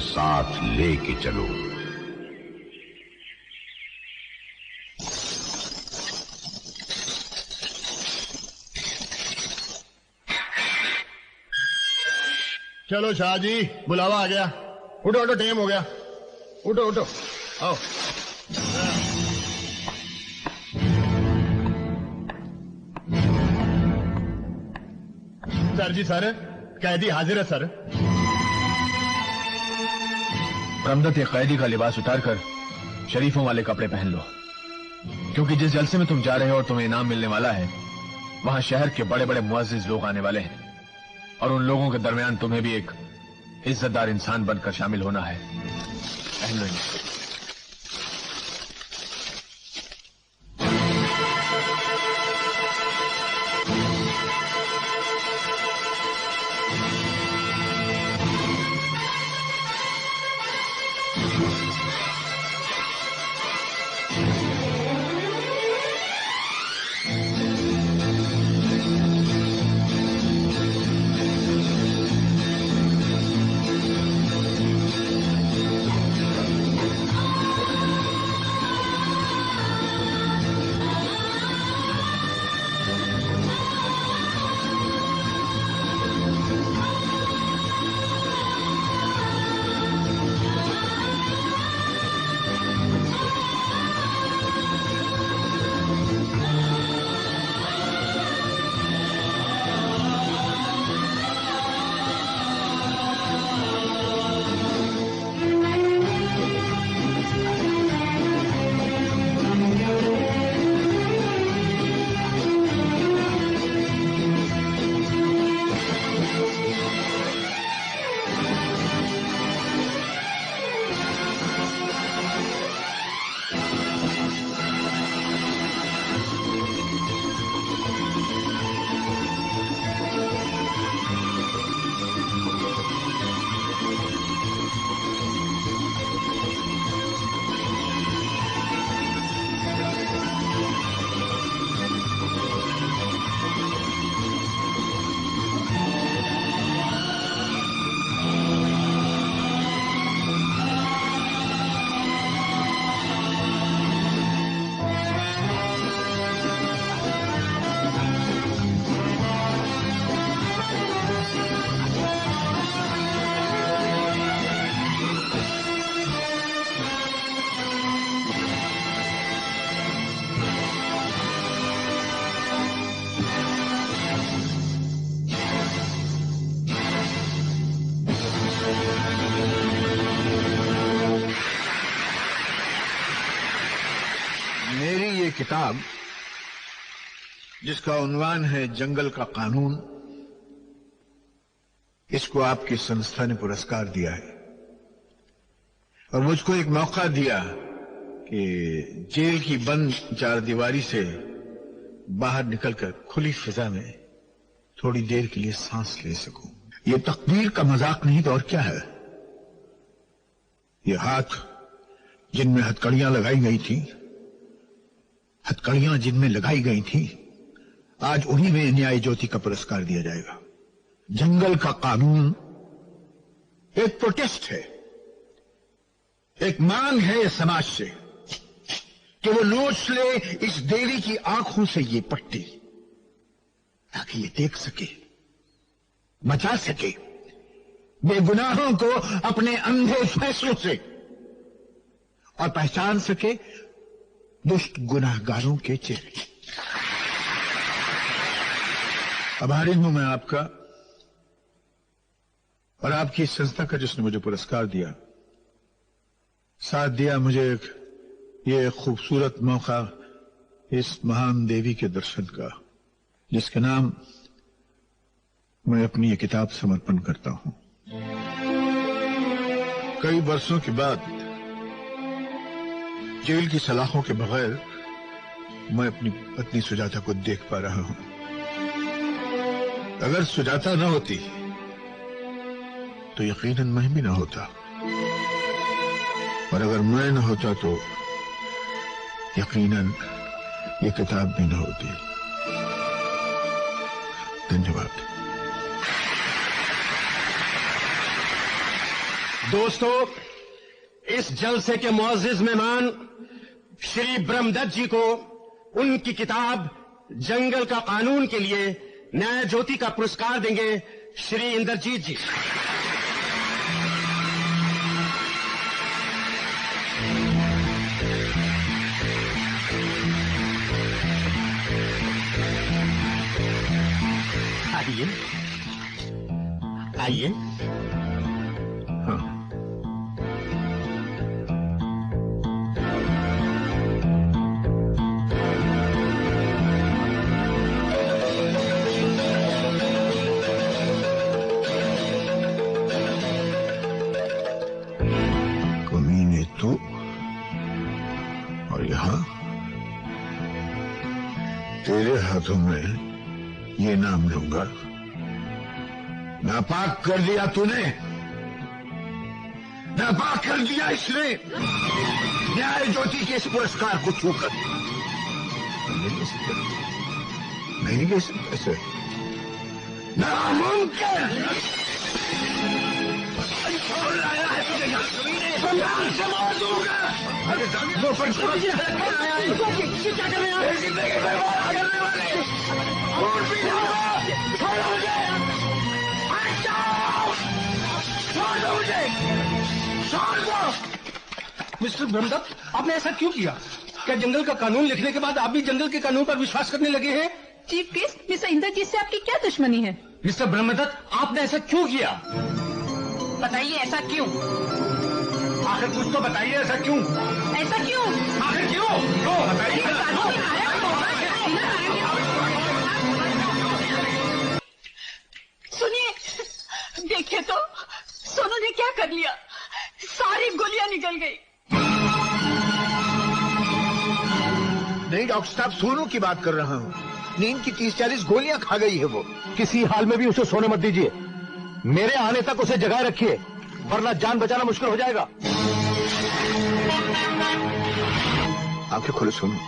साथ लेके चलो। चलो शाह जी, बुलावा आ गया। उठो उठो, टाइम हो गया। उठो उठो, आओ। सर जी, सर कैदी हाजिर है सर। ब्रह्मदत्त, ये कैदी का लिबास उतारकर शरीफों वाले कपड़े पहन लो, क्योंकि जिस जलसे में तुम जा रहे हो और तुम्हें इनाम मिलने वाला है, वहां शहर के बड़े बड़े मुअज्जिज लोग आने वाले हैं, और उन लोगों के दरमियान तुम्हें भी एक इज्जतदार इंसान बनकर शामिल होना है। पहन लो इन्हें। किताब जिसका उन्वान है जंगल का कानून, इसको आपकी संस्था ने पुरस्कार दिया है और मुझको एक मौका दिया कि जेल की बंद चारदीवारी से बाहर निकलकर खुली फिजा में थोड़ी देर के लिए सांस ले सकूं। ये तकदीर का मजाक नहीं तो और क्या है। ये हाथ जिनमें हथकड़ियां लगाई गई थी, हथकड़ियां जिनमें लगाई गई थी, आज उन्हीं में न्याय ज्योति का पुरस्कार दिया जाएगा। जंगल का कानून एक प्रोटेस्ट है, एक मांग है समाज से कि वो नोच ले इस देवी की आंखों से ये पट्टी, ताकि ये देख सके, बचा सके बेगुनाहों को अपने अंधे फैसलों से और पहचान सके दुष्ट गुनाहगारों के चेहरे। आभारी हूं मैं आपका और आपकी संस्था का जिसने मुझे पुरस्कार दिया, साथ दिया मुझे ये खूबसूरत मौका इस महान देवी के दर्शन का, जिसके नाम मैं अपनी ये किताब समर्पण करता हूं। कई वर्षों के बाद जेल की सलाखों के बगैर मैं अपनी पत्नी सुजाता को देख पा रहा हूं। अगर सुजाता न होती तो यकीनन मैं भी न होता, और अगर मैं न होता तो यकीनन ये किताब भी न होती। धन्यवाद। दोस्तों, इस जलसे के मुअज़्ज़िज़ मेहमान श्री ब्रह्मदत्त जी को उनकी किताब जंगल का कानून के लिए न्याय ज्योति का पुरस्कार देंगे श्री इंद्रजीत जी। आइए आइए। हाँ। कमीने तू और यहाँ तेरे हाथों में ये नाम लूंगा। नापाक कर दिया तूने, नापाक कर दिया इसने न्याय ज्योति के इस पुरस्कार को छूकर। नहीं ले सकते ऐसे, नामुमकिन। लाया है तुझे यहाँ से मार दूंगा। अरे क्या कर रहे हैं? जिंदगी बर्बाद करने वाले और भी छोड़ो मुझे, छोड़ दो मुझे, छोड़ दो। मिस्टर ब्रह्मदत्त, आपने ऐसा क्यों किया? क्या जंगल का कानून लिखने के बाद आप भी जंगल के कानून पर विश्वास करने लगे हैं? चीफ गेस्ट मिस्टर इंद्रजीत से आपकी क्या दुश्मनी है? मिस्टर ब्रह्मदत्त, आपने ऐसा क्यों किया? बताइए ऐसा क्यों? आखिर कुछ तो बताइए, ऐसा क्यों? ऐसा क्यों? आखिर क्यों? क्यों बताइए। सुनिए, देखिए तो सोनू ने क्या कर लिया। सारी गोलियां निकल गई। नहीं डॉक्टर साहब, सोनू की बात कर रहा हूँ। नींद की 30-40 गोलियां खा गई है वो। किसी हाल में भी उसे सोने मत दीजिए। मेरे आने तक उसे जगाए रखिए, वरना जान बचाना मुश्किल हो जाएगा। आंखें खोलो सोनू।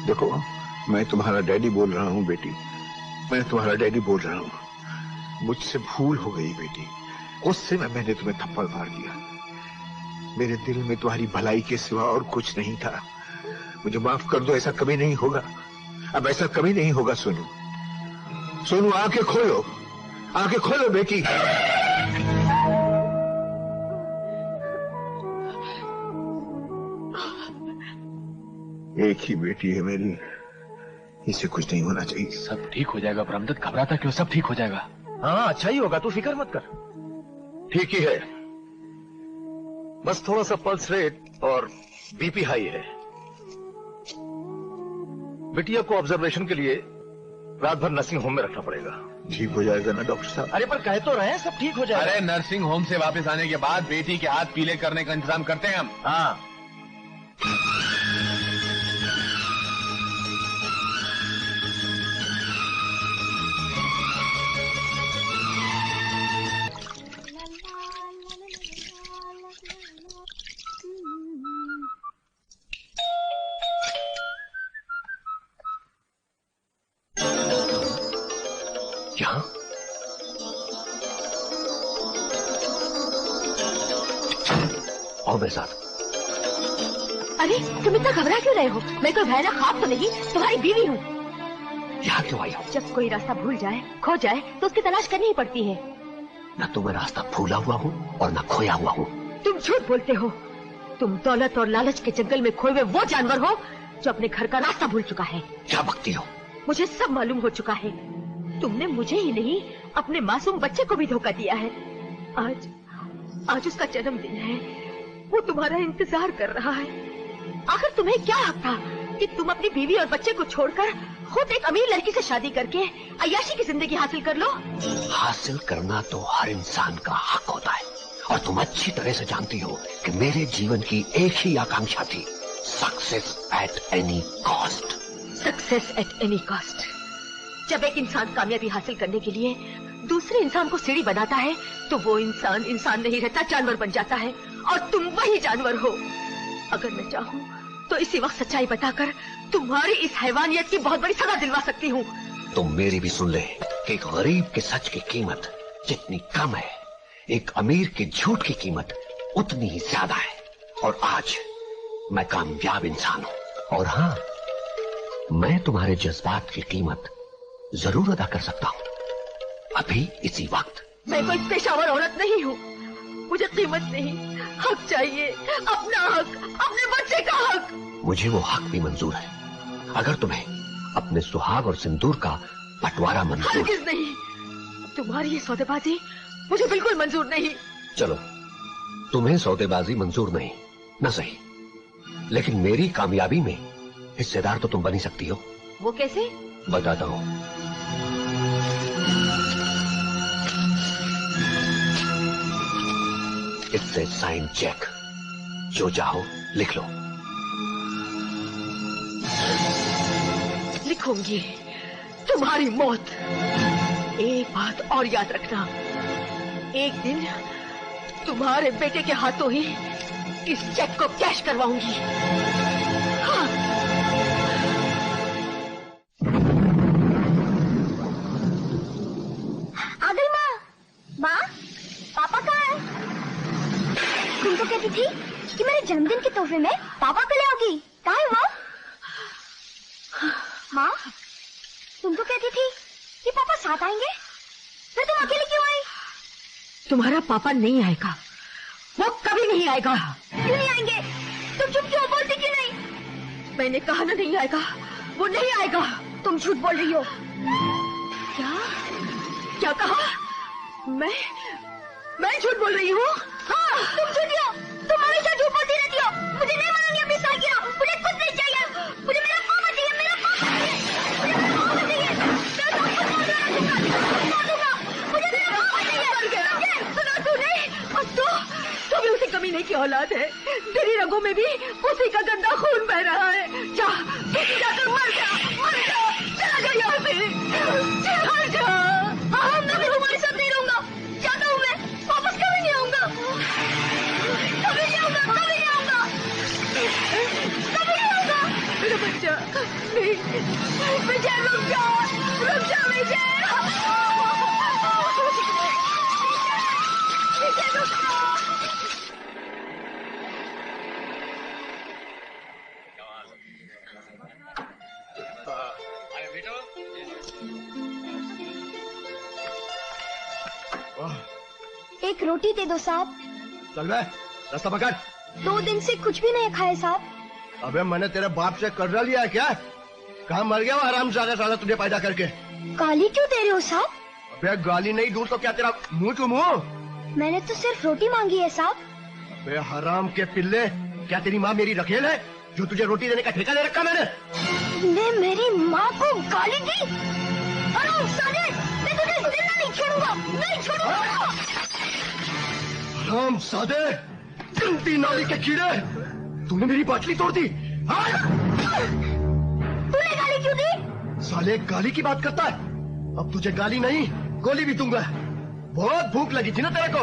देखो, मैं तुम्हारा डैडी बोल रहा हूँ बेटी, मैं तुम्हारा डैडी बोल रहा हूँ। मुझसे भूल हो गई बेटी, उससे मैंने तुम्हें थप्पड़ मार दिया। मेरे दिल में तुम्हारी भलाई के सिवा और कुछ नहीं था। मुझे माफ कर दो, ऐसा कभी नहीं होगा। अब ऐसा कभी नहीं होगा सोनू। सोनू आंखें खोलो, आंखें खोलो बेटी। एक ही बेटी है मेरी, इसे कुछ नहीं होना चाहिए। सब ठीक हो जाएगा ब्रह्मदत्त, घबराता क्यों? सब ठीक हो जाएगा। हाँ, अच्छा ही होगा, तू फिक्र मत कर। ठीक ही है। बस थोड़ा सा पल्स रेट और बीपी हाई है। बिटिया को ऑब्जर्वेशन के लिए रात भर नर्सिंग होम में रखना पड़ेगा। ठीक हो जाएगा ना डॉक्टर साहब? अरे पर कह तो रहे हैं सब ठीक हो जाएगा। अरे नर्सिंग होम से वापस आने के बाद बेटी के हाथ पीले करने का इंतजाम करते हैं हम। हाँ, यहाँ आओ मेरे साथ। अरे तुम इतना घबरा क्यों रहे हो? मैं कोई भयानक ख्वाब तो नहीं, तुम्हारी बीवी हूँ। यहाँ क्यों आई हो? जब कोई रास्ता भूल जाए, खो जाए, तो उसकी तलाश करनी ही पड़ती है। न तो मैं रास्ता भूला हुआ हूँ और न खोया हुआ हूँ। तुम झूठ बोलते हो। तुम दौलत और लालच के जंगल में खोए हुए वो जानवर हो जो अपने घर का रास्ता भूल चुका है। क्या बकती हो? मुझे सब मालूम हो चुका है। तुमने मुझे ही नहीं, अपने मासूम बच्चे को भी धोखा दिया है। आज उसका जन्मदिन है, वो तुम्हारा इंतजार कर रहा है। आखिर तुम्हें क्या हक था कि तुम अपनी बीवी और बच्चे को छोड़कर खुद एक अमीर लड़की से शादी करके अय्याशी की जिंदगी हासिल कर लो? हासिल करना तो हर इंसान का हक होता है, और तुम अच्छी तरह से जानती हो कि मेरे जीवन की एक ही आकांक्षा थी, success at any cost. Success at any cost. जब एक इंसान कामयाबी हासिल करने के लिए दूसरे इंसान को सीढ़ी बनाता है, तो वो इंसान इंसान नहीं रहता, जानवर बन जाता है। और तुम वही जानवर हो। अगर मैं चाहूँ तो इसी वक्त सच्चाई बताकर तुम्हारी इस हैवानियत की बहुत बड़ी सजा दिलवा सकती हूँ। तुम मेरी भी सुन ले कि एक गरीब के सच की कीमत जितनी कम है, एक अमीर के झूठ की कीमत उतनी ही ज्यादा है। और आज मैं कामयाब इंसान हूं। और हां, मैं तुम्हारे जज्बात की कीमत जरूर अदा कर सकता हूं, अभी इसी वक्त। मैं कोई पेशावर औरत नहीं हूँ, मुझे कीमत नहीं, हक चाहिए, अपना हक, अपने बच्चे का हक। मुझे वो हक भी मंजूर है, अगर तुम्हें अपने सुहाग और सिंदूर का बंटवारा मंजूर। हरगिज़ नहीं, तुम्हारी ये सौदेबाजी मुझे बिल्कुल मंजूर नहीं। चलो, तुम्हें सौदेबाजी मंजूर नहीं, न सही, लेकिन मेरी कामयाबी में हिस्सेदार तो तुम बनी सकती हो। वो कैसे? बताता हूं। इससे साइन चेक, जो चाहो लिख लो। लिखूंगी तुम्हारी मौत। एक बात और याद रखना, एक दिन तुम्हारे बेटे के हाथों ही इस चेक को कैश करवाऊंगी। हाँ। आ गई माँ। माँ, पापा कहाँ है? तुम तो कहती थी कि मेरे जन्मदिन के तोहफे में पापा को ले आओगी, कहाँ है वो? माँ, तुम तो कहती थी कि पापा साथ आएंगे, फिर तुम अकेले क्यों आई? तुम्हारा पापा नहीं आएगा, वो कभी नहीं आएगा। क्यों नहीं आएंगे? तुम चुप क्यों, बोलती क्यों नहीं? मैंने कहा ना नहीं आएगा, वो नहीं आएगा। तुम झूठ बोल रही हो। क्या क्या कहा? मैं झूठ बोल रही हूँ? हाँ, तुम झूठी हो, तुम हमेशा झूठ बोलती रहती हो। मुझे नहीं माननी अपनी सालगिरह, मुझे कुछ नहीं चाहिए, मुझे मेरा पापा चाहिए, मेरा पापा चाहिए, मुझे मेरा पापा चाहिए, मैं सब कुछ मार दूंगा, मुझे मेरा पापा चाहिए। सुना तूने? और तू भी उसी कमीने की औलाद है, तेरी रगों में भी उसी का गंदा खून बह रहा है। जा, जाकर मर जा, चला जा यहाँ से, चला जा। हाँ, मैं भी तुम्हारे साथ नहीं रहूंगा, जाता हूँ मैं, वापस कभी नहीं आऊंगा, कभी नहीं आऊंगा, कभी नहीं आऊंगा, कभी नहीं आऊंगा। मेरा बच्चा, विजय रुक जा, विजय। एक रोटी दे दो साहब। चल बे, रास्ता पकड़। 2 दिन से कुछ भी नहीं खाए साहब। अबे मैंने तेरे बाप से कर्जा लिया है क्या? कहाँ मर गया वो हरामजादा साला तुझे पैदा करके? गाली क्यों दे रहे हो साहब? अबे गाली नहीं दूं तो क्या तेरा मुंह चूमूं? मैंने तो सिर्फ रोटी मांगी है साहब। अबे हराम के पिल्ले, क्या तेरी माँ मेरी रखेल है जो तुझे रोटी देने का ठेका दे रखा मैंने? तुमने मेरी माँ को गाली दी? हरामजादे, मैं तुझे जिंदा नहीं छोड़ूंगा, नहीं छोड़ूंगा। हरामजादे, गंदी नाली के कीड़े, तूने मेरी बाटली तोड़ दी। तूने गाली क्यों दी? साले गाली की बात करता है? अब तुझे गाली नहीं, गोली भी दूंगा। बहुत भूख लगी थी ना तेरे को?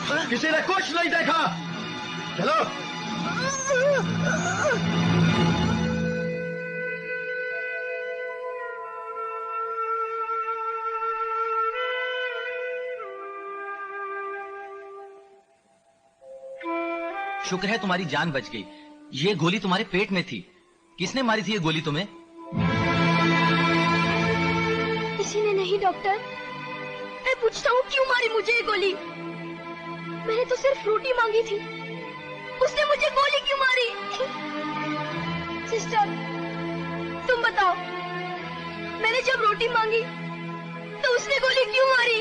चलो, किसी ने कुछ नहीं देखा। चलो। शुक्र है तुम्हारी जान बच गई। ये गोली तुम्हारे पेट में थी। किसने मारी थी ये गोली तुम्हें? किसी ने नहीं डॉक्टर। मैं पूछता हूँ क्यों मारी मुझे ये गोली? मैंने तो सिर्फ रोटी मांगी थी, उसने मुझे गोली क्यों मारी? सिस्टर, तुम बताओ, मैंने जब रोटी मांगी तो उसने गोली क्यों मारी?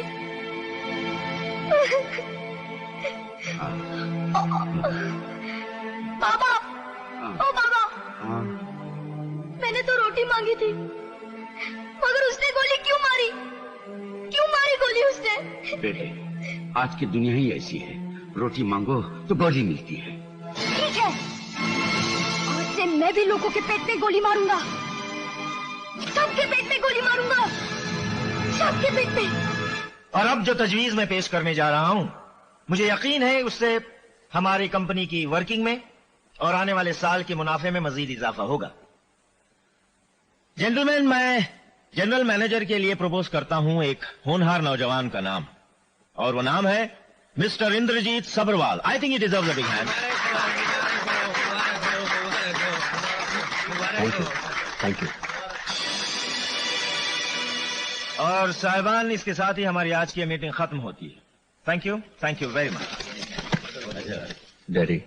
बाबा, ओ बाबा, मैंने तो रोटी मांगी थी, मगर उसने गोली क्यों मारी? क्यों मारी गोली उसने? बेटे, आज की दुनिया ही ऐसी है, रोटी मांगो तो गोली मिलती है। ठीक है, आज से मैं भी लोगों के पेट में गोली मारूंगा, सबके पेट में गोली मारूंगा, सबके पेट में। और अब जो तजवीज मैं पेश करने जा रहा हूं, मुझे यकीन है उससे हमारी कंपनी की वर्किंग में और आने वाले साल के मुनाफे में मजीद इजाफा होगा। जेंटलमैन, मैं जनरल मैनेजर के लिए प्रपोज करता हूं एक होनहार नौजवान का नाम, और वो नाम है mister Indrajeet Sabharwal. I think it deserves a big hand. Thank you. और साहिबान, इसके साथ ही हमारी आज की मीटिंग खत्म होती है। Thank you very much. Daddy,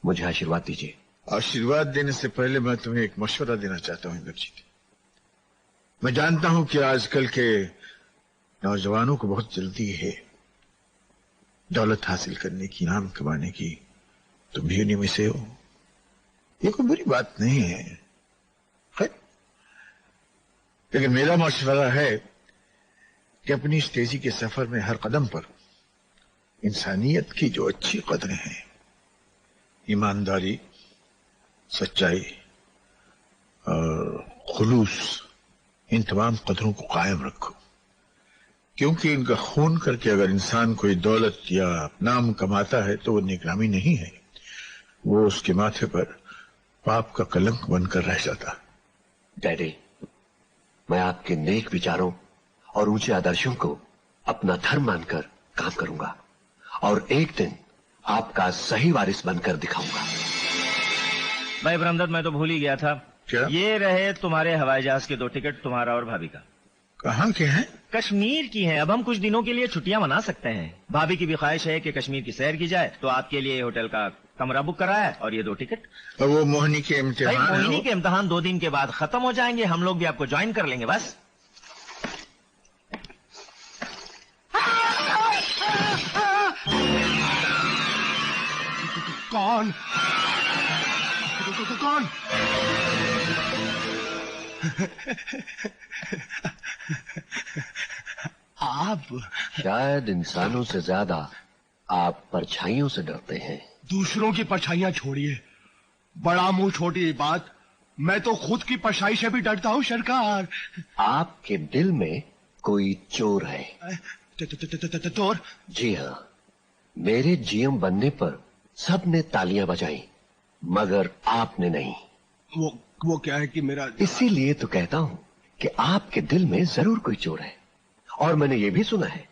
मुझे आशीर्वाद दीजिए। आशीर्वाद देने से पहले मैं तुम्हें एक मशवरा देना चाहता हूं इंद्रजीत। मैं जानता हूं कि आजकल के नौजवानों को बहुत जल्दी है दौलत हासिल करने की, नाम कमाने की। तुम भी उन्हीं में से हो। ये कोई बुरी बात नहीं है, लेकिन मेरा मशवरा है कि अपनी इस तेजी के सफर में हर कदम पर इंसानियत की जो अच्छी कदरें हैं, ईमानदारी, सच्चाई और खुलूस, इन तमाम कदरों को कायम रखो। क्योंकि इनका खून करके अगर इंसान कोई दौलत या नाम कमाता है तो वो नेकरामी नहीं है, वो उसके माथे पर पाप का कलंक बनकर रह जाता। डैडी, मैं आपके नेक विचारों और ऊंचे आदर्शों को अपना धर्म मानकर काम करूंगा और एक दिन आपका सही वारिस बनकर दिखाऊंगा। भाई ब्रह्मदत्त, मैं तो भूल ही गया था। क्या? ये रहे तुम्हारे हवाई जहाज के 2 टिकट, तुम्हारा और भाभी का। कहाँ के हैं? कश्मीर की हैं। अब हम कुछ दिनों के लिए छुट्टियां मना सकते हैं। भाभी की भी ख्वाहिश है कि कश्मीर की सैर की जाए, तो आपके लिए होटल का कमरा बुक कराया है और ये 2 टिकट। और वो मोहिनी के इम्तिहान? मोहिनी के इम्तिहान 2 दिन के बाद खत्म हो जाएंगे, हम लोग भी आपको ज्वाइन कर लेंगे बस। कौन? कौन? आप? शायद इंसानों से ज्यादा आप परछाइयों से डरते हैं। दूसरों की परछाइयां छोड़िए, बड़ा मुंह छोटी बात। मैं तो खुद की परछाई से भी डरता हूँ सरकार। आपके दिल में कोई चोर है। चोर? जी हाँ, मेरे जीएम बनने पर सबने तालियां बजाई, मगर आपने नहीं। वो क्या है कि मेरा... इसीलिए तो कहता हूं कि आपके दिल में जरूर कोई चोर है। और मैंने ये भी सुना है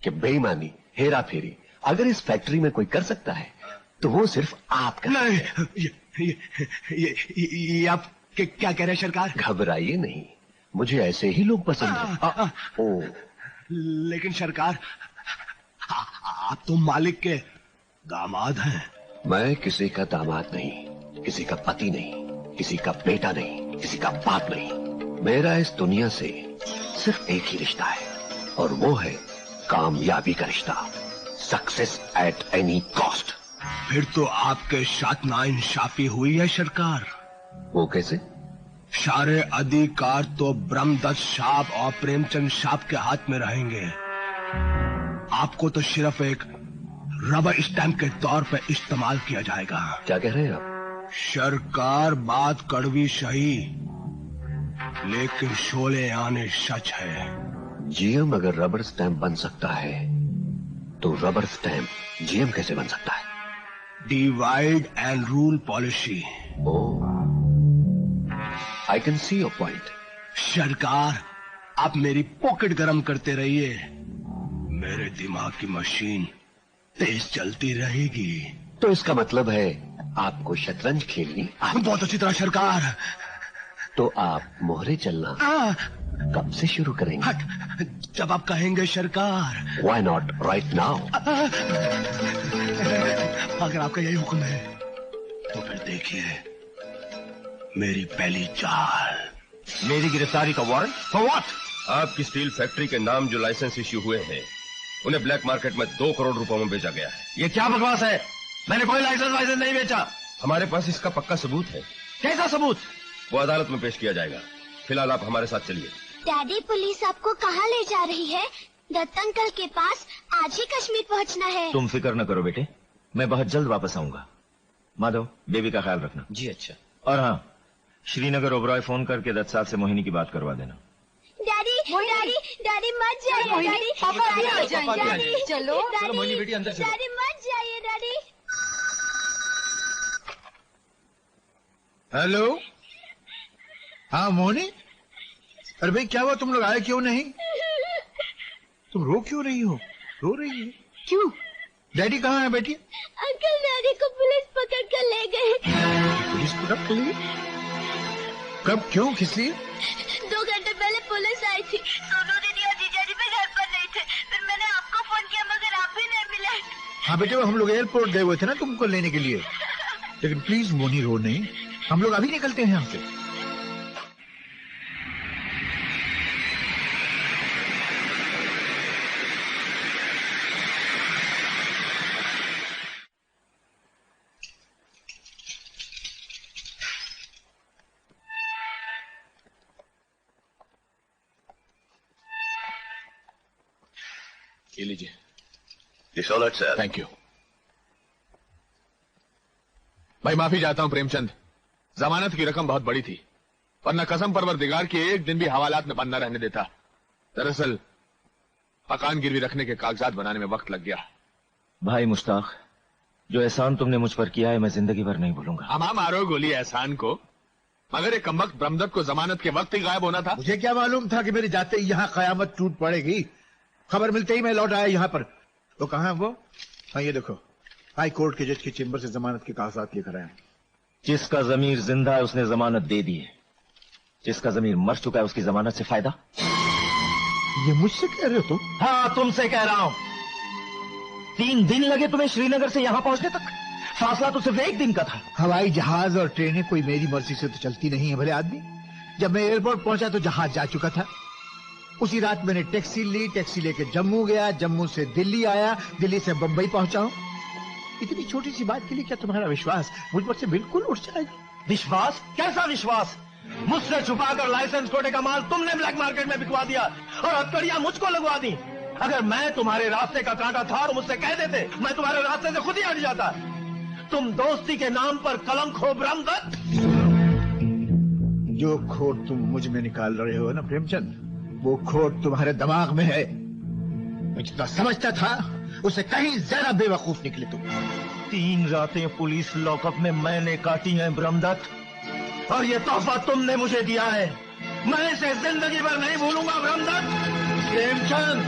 कि बेईमानी, हेरा फेरी अगर इस फैक्ट्री में कोई कर सकता है तो वो सिर्फ आप कर नहीं। ये आप क्या कह रहे हैं सरकार? घबराइए नहीं, मुझे ऐसे ही लोग पसंद हैं। ओ, लेकिन सरकार, आप तो मालिक के दामाद हैं। मैं किसी का दामाद नहीं, किसी का पति नहीं, किसी का बेटा नहीं, किसी का बाप नहीं। मेरा इस दुनिया से सिर्फ एक ही रिश्ता है और वो है कामयाबी का रिश्ता। Success at any cost. फिर तो आपके साथ नाइंसाफी हुई है सरकार। वो कैसे? सारे अधिकार तो ब्रह्मदत्त साहब और प्रेमचंद साहब के हाथ में रहेंगे। आपको तो सिर्फ एक रबर स्टैंप के तौर पर इस्तेमाल किया जाएगा। क्या कह रहे हैं आप? सरकार, बात कड़वी सही, लेकिन शोले आने सच है। जीएम अगर रबर स्टैंप बन सकता है तो रबर स्टैंप जीएम कैसे बन सकता है? Divide and rule policy. I can see your point. सरकार, आप मेरी पॉकेट गरम करते रहिए, मेरे दिमाग की मशीन तेज चलती रहेगी। तो इसका मतलब है आपको शतरंज खेलनी बहुत अच्छी तरह सरकार। तो आप मोहरे चलना कब से शुरू करेंगे? जब आप कहेंगे सरकार। Why not right now? अगर आपका यही हुक्म है तो फिर देखिए मेरी पहली चाल। मेरी गिरफ्तारी का वारंट फॉर व्हाट? आपकी स्टील फैक्ट्री के नाम जो लाइसेंस इश्यू हुए हैं उन्हें ब्लैक मार्केट में 2 करोड़ रुपयों में बेचा गया है। ये क्या बकवास है? मैंने कोई लाइसेंस नहीं बेचा। हमारे पास इसका पक्का सबूत है। कैसा सबूत? वो अदालत में पेश किया जाएगा। फिलहाल आप हमारे साथ चलिए। डैडी, पुलिस आपको कहाँ ले जा रही है? दत्त अंकल के पास आज ही कश्मीर पहुँचना है। तुम फिक्र न करो बेटे, मैं बहुत जल्द वापस आऊंगा। माधव, बेबी का ख्याल रखना। जी अच्छा। और हाँ, श्रीनगर ओबरॉय फोन करके दत्त साहब से मोहिनी की बात करवा देना। डैडी, डैडी मत जाइए। डैडी, पापा भी आ जाएंगे। डैडी, चलो मोहिनी बेटी अंदर चलो। डैडी मत जाइए। डैडी। हेलो। हाँ मोहिनी, अरे भाई क्या हुआ? तुम लोग आए क्यों नहीं? तुम रो क्यों रही हो? रो रही है? क्यों? डैडी कहाँ है बेटी? अंकल डैडी को पुलिस पकड़ कर ले गए। पुलिस पकड़ कर ले गई? कब, क्यों, किस लिए? 2 घंटे पहले पुलिस आई थी। सोनू दीदी और जीजाजी भी घर पर नहीं थे। फिर मैंने आपको फोन किया मगर आप ही नहीं मिले। हाँ बेटे, हम लोग एयरपोर्ट गए हुए थे ना तुमको लेने के लिए। लेकिन प्लीज मोनी रो नहीं, हम लोग अभी निकलते हैं यहाँ से। ये लीजिए। It's all right sir. Thank you. भाई माफी चाहता हूं प्रेमचंद, जमानत की रकम बहुत बड़ी थी, वरना कसम परवरदिगार की एक दिन भी हवालात में बंद न रहने देता। दरअसल मकान गिरवी रखने के कागजात बनाने में वक्त लग गया। भाई मुश्ताक, जो एहसान तुमने मुझ पर किया है मैं जिंदगी भर नहीं भूलूंगा। हम मारो गोली एहसान को, मगर एक कमबख्त ब्रह्मदत्त को जमानत के वक्त ही गायब होना था। मुझे क्या मालूम था कि मेरे जाते ही यहाँ कयामत टूट पड़ेगी। खबर मिलते ही मैं लौट आया यहाँ पर। तो कहाँ है वो? हाँ ये देखो, हाई कोर्ट के जज के चेंबर से जमानत के कागजात लेकर आया। जिसका जमीर जिंदा है उसने जमानत दे दी है, जिसका जमीर मर चुका है उसकी जमानत से फायदा? ये मुझसे कह रहे हो तुम? हाँ तुमसे कह रहा हूं। 3 दिन लगे तुम्हें श्रीनगर से यहां पहुंचने तक, फासला तो सिर्फ 1 दिन का था। हवाई जहाज और ट्रेनें कोई मेरी मर्जी से तो चलती नहीं है भले आदमी। जब मैं एयरपोर्ट पहुंचा तो जहाज जा चुका था। उसी रात मैंने टैक्सी ली, टैक्सी लेके जम्मू गया, जम्मू से दिल्ली आया, दिल्ली से बंबई पहुंचा हूं। इतनी छोटी सी बात के लिए क्या तुम्हारा विश्वास मुझ पर से बिल्कुल उठ जाएगा? विश्वास? कैसा विश्वास? मुझसे छुपाकर लाइसेंस कोटे का माल तुमने ब्लैक मार्केट में बिकवा दिया और हथकड़ियां मुझको लगवा दी। अगर मैं तुम्हारे रास्ते का कांटा था और मुझसे कह देते, मैं तुम्हारे रास्ते से खुद ही हट जाता। तुम दोस्ती के नाम पर कलंक हो ब्रह्मदत्त। जो खोट तुम मुझ में निकाल रहे हो ना प्रेमचंद, वो खोट तुम्हारे दिमाग में है। मैं जितना समझता था उससे कहीं ज्यादा बेवकूफ निकले तुम। 3 रातें पुलिस लॉकअप में मैंने काटी हैं ब्रह्मदत्त, और ये तोहफा तुमने मुझे दिया है, मैं इसे जिंदगी भर नहीं भूलूंगा ब्रह्मदत्त। प्रेमचंद,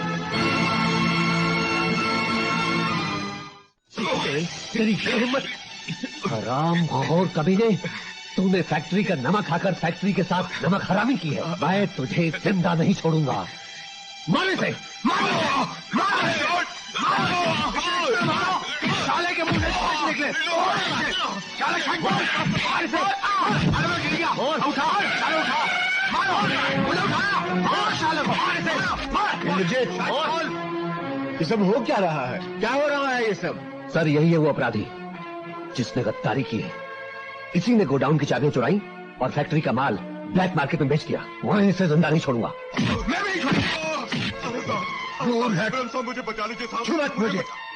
तेरी हिम्मत! हराम खोर कमीने, तूने फैक्ट्री का नमक खाकर फैक्ट्री के साथ नमक हरामी की है। मैं तुझे जिंदा नहीं छोड़ूंगा। मारे से मारो, मारो, साले के मुंह से निकले। साले मारे से गिर गया। उठा, साले उठा, मारो, उठा, साले को मारे से मार। ये सब हो क्या रहा है? क्या हो रहा है ये सब? सर यही है वो अपराधी जिसने गद्दारी की है। इसी ने गोडाउन की चाबियां चुराई और फैक्ट्री का माल ब्लैक मार्केट में बेच दिया। मैं इसे जिंदा नहीं छोड़ूंगा। मैं भी मुझे बचा लीजिए साहब,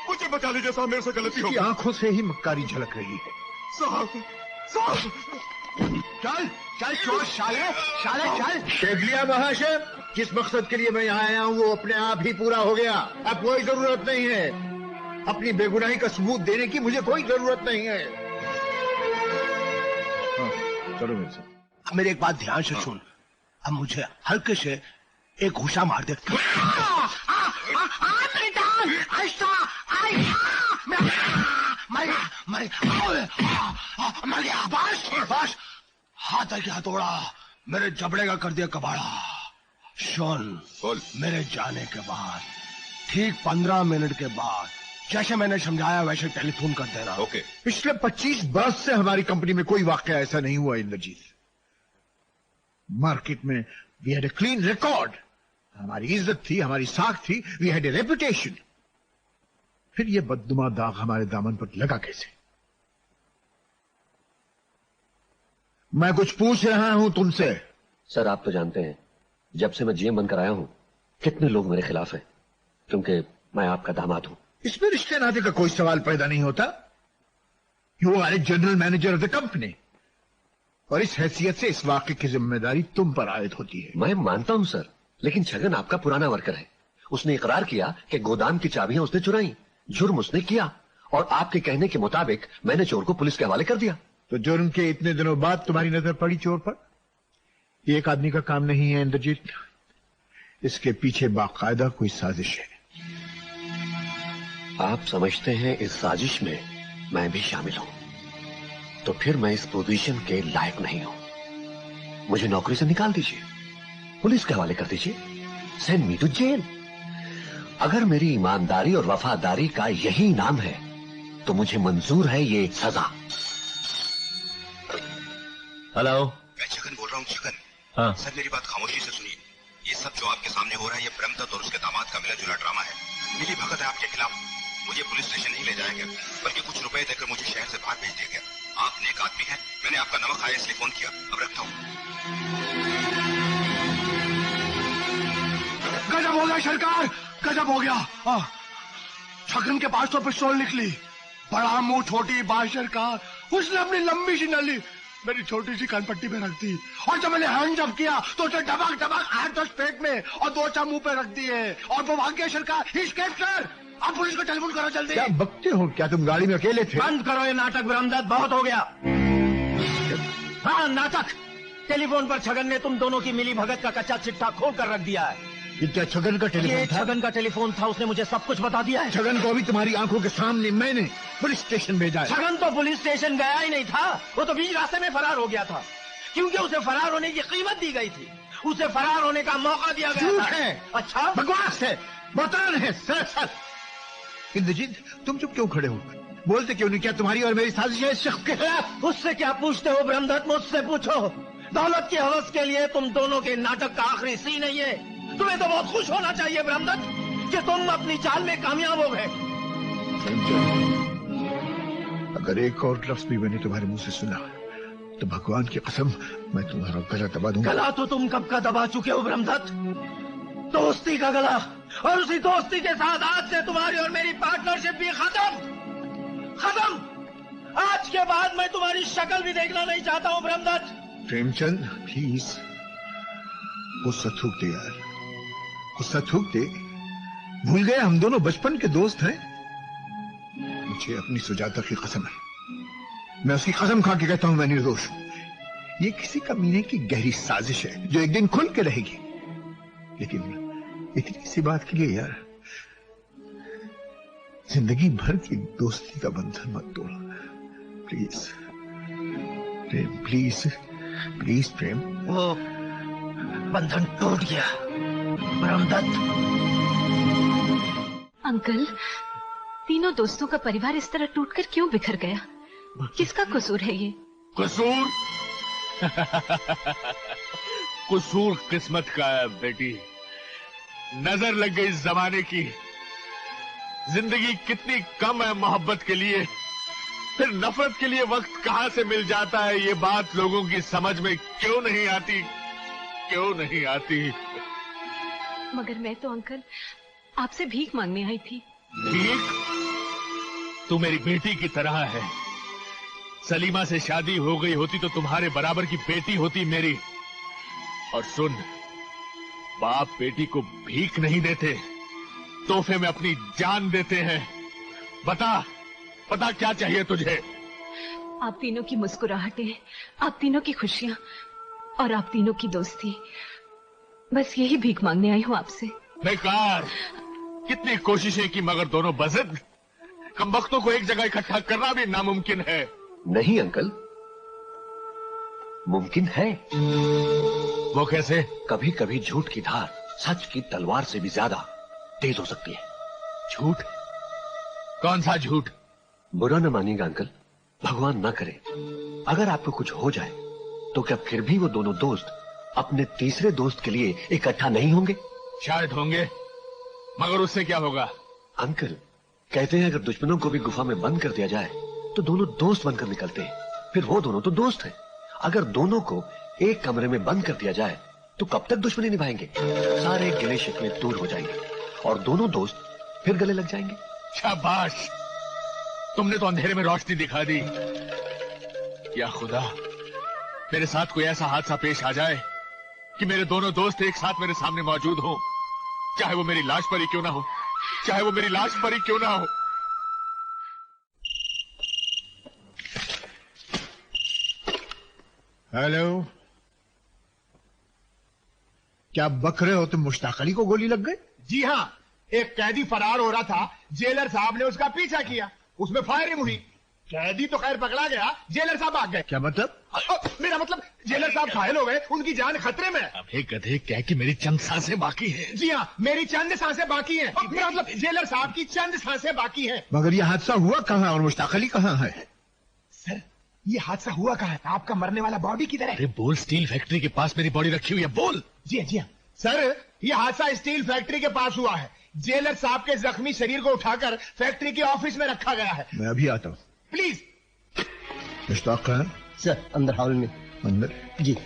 मुझे बचा लीजिए साहब, मेरे से गलती हो गई। आंखों से ही मक्कारी झलक रही है। साहब चल चल चोर, साले साले चल। देख लिया महाशय, जिस मकसद के लिए मैं यहाँ आया हूँ वो अपने आप ही पूरा हो गया। अब कोई जरूरत नहीं है अपनी बेगुनाही का सबूत देने की, मुझे कोई जरूरत नहीं है। चलो मेरे से। अब मेरी एक बात ध्यान से सुन। अब मुझे हल्के से एक घुसा मार दे। हाथ आके हथौड़ा मेरे जबड़े का कर दिया कबाड़ा। सुन, मेरे जाने के बाद ठीक 15 मिनट के बाद जैसे मैंने समझाया वैसे टेलीफोन कर देना। ओके। पिछले 25 बरस से हमारी कंपनी में कोई वाकया ऐसा नहीं हुआ इंद्रजीत। मार्केट में we had a clean record, हमारी इज्जत थी, हमारी साख थी, वी हैड ए रेपुटेशन। फिर ये बददुमा दाग हमारे दामन पर लगा कैसे? मैं कुछ पूछ रहा हूं तुमसे। सर आप तो जानते हैं जब से मैं जीएम बनकर आया हूं कितने लोग मेरे खिलाफ हैं, क्योंकि मैं आपका दामाद हूं। इसमें रिश्ते नाते का कोई सवाल पैदा नहीं होता। You are a general manager of the company और इस हैसियत से इस वाकये की जिम्मेदारी तुम पर आयद होती है। मैं मानता हूं सर, लेकिन छगन आपका पुराना वर्कर है। उसने इकरार किया कि गोदाम की चाबियां उसने चुराई। जुर्म उसने किया और आपके कहने के मुताबिक मैंने चोर को पुलिस के हवाले कर दिया। तो जुर्म के इतने दिनों बाद तुम्हारी नजर पड़ी चोर पर? एक आदमी का काम नहीं है इंद्रजीत, इसके पीछे बाकायदा कोई साजिश है। आप समझते हैं इस साजिश में मैं भी शामिल हूं, तो फिर मैं इस पोजीशन के लायक नहीं हूं। मुझे नौकरी से निकाल दीजिए, पुलिस के हवाले कर दीजिए, सेंड मी टू जेल। अगर मेरी ईमानदारी और वफादारी का यही इनाम है तो मुझे मंजूर है ये सजा। हेलो, मैं छगन बोल रहा हूँ। छगन, हाँ सर मेरी बात खामोशी से सुनिए। ये सब जो आपके सामने हो रहा है, ये ब्रह्मदत्त और उसके दामाद का मिला जुला ड्रामा है। मिली भगत है आपके खिलाफ। मुझे पुलिस स्टेशन नहीं ले जाया गया, बल्कि कुछ रुपए देकर मुझे शहर से बाहर भेज दिया गया। आप नेक आदमी हैं, मैंने आपका नमक खाया इसलिए फोन किया। अब रखता हूँ। गजब हो गया सरकार, गजब हो गया। छगन के पास तो पिस्तौल निकली। बड़ा मुंह छोटी बात सरकार। उसने अपनी लंबी सी नली मेरी छोटी सी कानपट्टी पे रख दी, और जब मैंने हैंड जब किया तो उसे डबक डबक 8-10 पेट में और 2-4 मुंह पे रख दिए, और वो भाग गया सरकार। सर, आप पुलिस को टेलीफोन करो जल्दी। क्या बकते हो? क्या तुम गाड़ी में अकेले थे? बंद करो ये नाटक ब्रह्मदत्त, बहुत हो गया। हाँ, नाटक। टेलीफोन पर छगन ने तुम दोनों की मिली भगत का कच्चा चिट्ठा खोल कर रख दिया है। ये क्या छगन का टेलीफोन ये था? छगन का टेलीफोन था, उसने मुझे सब कुछ बता दिया है। छगन को अभी तुम्हारी आंखों के सामने मैंने पुलिस स्टेशन भेजा है। छगन तो पुलिस स्टेशन गया ही नहीं था, वो तो बीच रास्ते में फरार हो गया था, क्योंकि उसे फरार होने की कीमत दी गई थी। उसे फरार होने का मौका दिया गया था। है। अच्छा, बकवास है, बता है सर। इंद्रजीत, तुम चुप क्यों खड़े हो? बोलते क्यों नहीं? क्या तुम्हारी और मेरी साजिश है इस शख्स के खिलाफ? उससे क्या पूछते हो ब्रह्मदत्त? मुझसे पूछो। दौलत की हवस के लिए तुम दोनों के नाटक का आखिरी सीन है ये। तुम्हें तो बहुत खुश होना चाहिए ब्रह्मदत्त कि तुम अपनी चाल में कामयाब हो गए। अगर एक और लफ्ज भी मैंने तुम्हारे मुंह से सुना तो भगवान की कसम मैं तुम्हारा गला दबा दूंगा। गला तो तुम कब का दबा चुके हो ब्रह्मदत्त। दोस्ती का गला, और उसी दोस्ती के साथ आज से तुम्हारी और मेरी पार्टनरशिप भी खत्म। आज के बाद मैं तुम्हारी शक्ल भी देखना नहीं चाहता हूँ ब्रह्मदत्त। प्रेमचंद, प्लीज गुस्सा थूक दे यार, गुस्सा थूक दे। भूल गए हम दोनों बचपन के दोस्त हैं। मुझे अपनी सुजाता की कसम है, मैं उसकी कसम खा के कहता हूं मैं निर्दोष हूं। ये किसी कमीने की गहरी साजिश है जो एक दिन खुल के रहेगी। लेकिन इतनी सी बात के लिए यार जिंदगी भर की दोस्ती का बंधन मत तोड़। प्लीज प्रेम, प्लीज प्रेम। वो बंधन टूट गया ब्रह्मदत्त। अंकल, तीनों दोस्तों का परिवार इस तरह टूटकर क्यों बिखर गया? किसका कसूर है ये? कसूर? कसूर किस्मत का है बेटी। नजर लग गई जमाने की। जिंदगी कितनी कम है मोहब्बत के लिए, फिर नफरत के लिए वक्त कहां से मिल जाता है, ये बात लोगों की समझ में क्यों नहीं आती? मगर मैं तो अंकल आपसे भीख मांगने आई थी। भीख? तू मेरी बेटी की तरह है। सलीमा से शादी हो गई होती तो तुम्हारे बराबर की बेटी होती मेरी। और सुन, बाप बेटी को भीख नहीं देते, तोहफे में अपनी जान देते हैं। बता क्या चाहिए तुझे? आप तीनों की मुस्कुराहटें, आप तीनों की खुशियां और आप तीनों की दोस्ती, बस यही भीख मांगने आई हूं आपसे। बेकार। कितनी कोशिशें की मगर दोनों बज़िद। कमबख्तों को एक जगह इकट्ठा करना भी नामुमकिन है। नहीं अंकल, मुमकिन है। वो कैसे? कभी कभी झूठ की धार सच की तलवार से भी ज्यादा तेज हो सकती है। झूठ? कौन सा झूठ? बुरा न मानिएगा अंकल, भगवान न करे अगर आपको कुछ हो जाए तो क्या फिर भी वो दोनों दोस्त अपने तीसरे दोस्त के लिए इकट्ठा नहीं होंगे? शायद होंगे, मगर उससे क्या होगा? अंकल, कहते हैं अगर दुश्मनों को भी गुफा में बंद कर दिया जाए तो दोनों दोस्त बनकर निकलते हैं। फिर वो दोनों तो दोस्त हैं। अगर दोनों को एक कमरे में बंद कर दिया जाए तो कब तक दुश्मनी निभाएंगे? सारे गिले शिकवे दूर हो जाएंगे और दोनों दोस्त फिर गले लग जाएंगे। शाबाश, तुमने तो अंधेरे में रोशनी दिखा दी। या खुदा, मेरे साथ कोई ऐसा हादसा पेश आ जाए कि मेरे दोनों दोस्त एक साथ मेरे सामने मौजूद हों, चाहे वो मेरी लाश पर ही क्यों ना हो। हेलो, क्या बक रहे हो तुम? मुश्ताक अली को गोली लग गई? जी हाँ, एक कैदी फरार हो रहा था, जेलर साहब ने उसका पीछा किया, उसमें फायरिंग हुई। कैदी तो खैर पकड़ा गया, जेलर साहब भाग गए। क्या मतलब? मेरा मतलब जेलर साहब घायल हो गए, उनकी जान खतरे में। अबे गधे, क्या कि मेरी चंद सांसें बाकी हैं। जी हाँ, मेरी चंद सांसें बाकी हैं। मेरा मतलब जेलर साहब की चंद सांसें बाकी हैं। मगर यह हादसा हुआ कहाँ और मुश्ताक अली कहाँ है? सर, ये हादसा हुआ कहाँ है? आपका मरने वाला बॉडी किधर है? अरे बोल, स्टील फैक्ट्री के पास मेरी बॉडी रखी हुई है, बोल। जी हाँ सर, ये हादसा स्टील फैक्ट्री के पास हुआ है। जेलर साहब के जख्मी शरीर को उठाकर फैक्ट्री के ऑफिस में रखा गया है। मैं अभी आता हूँ। प्लीज। मुश्ताक खान सर, अंदर हॉल में। अंदर? जी।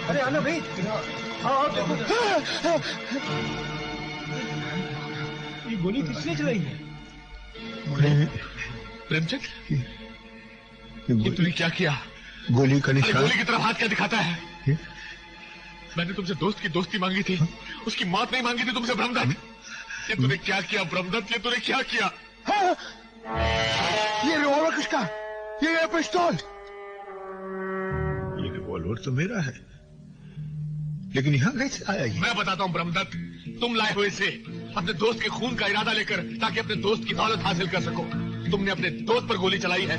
अरे आना भाई, ये गोली किसने चलाई है? प्रेमचंद, ये तूने क्या किया? गोली का निशान। गोली की तरफ हाथ क्या दिखाता है? मैंने तुमसे दोस्त की दोस्ती मांगी थी, उसकी मौत नहीं मांगी थी तुमसे ब्रह्मदत्त। ये तूने क्या किया ब्रह्मदत्त, ये तूने क्या किया? ये रिवॉल्वर किसका? ये पिस्तौल। ये रिवॉल्वर तो मेरा है, लेकिन यहाँ कैसे आया ये? मैं बताता हूँ ब्रह्मदत्त, तुम लाए हो इसे अपने दोस्त के खून का इरादा लेकर, ताकि अपने दोस्त की दौलत हासिल कर सको। तुमने अपने दोस्त पर गोली चलाई है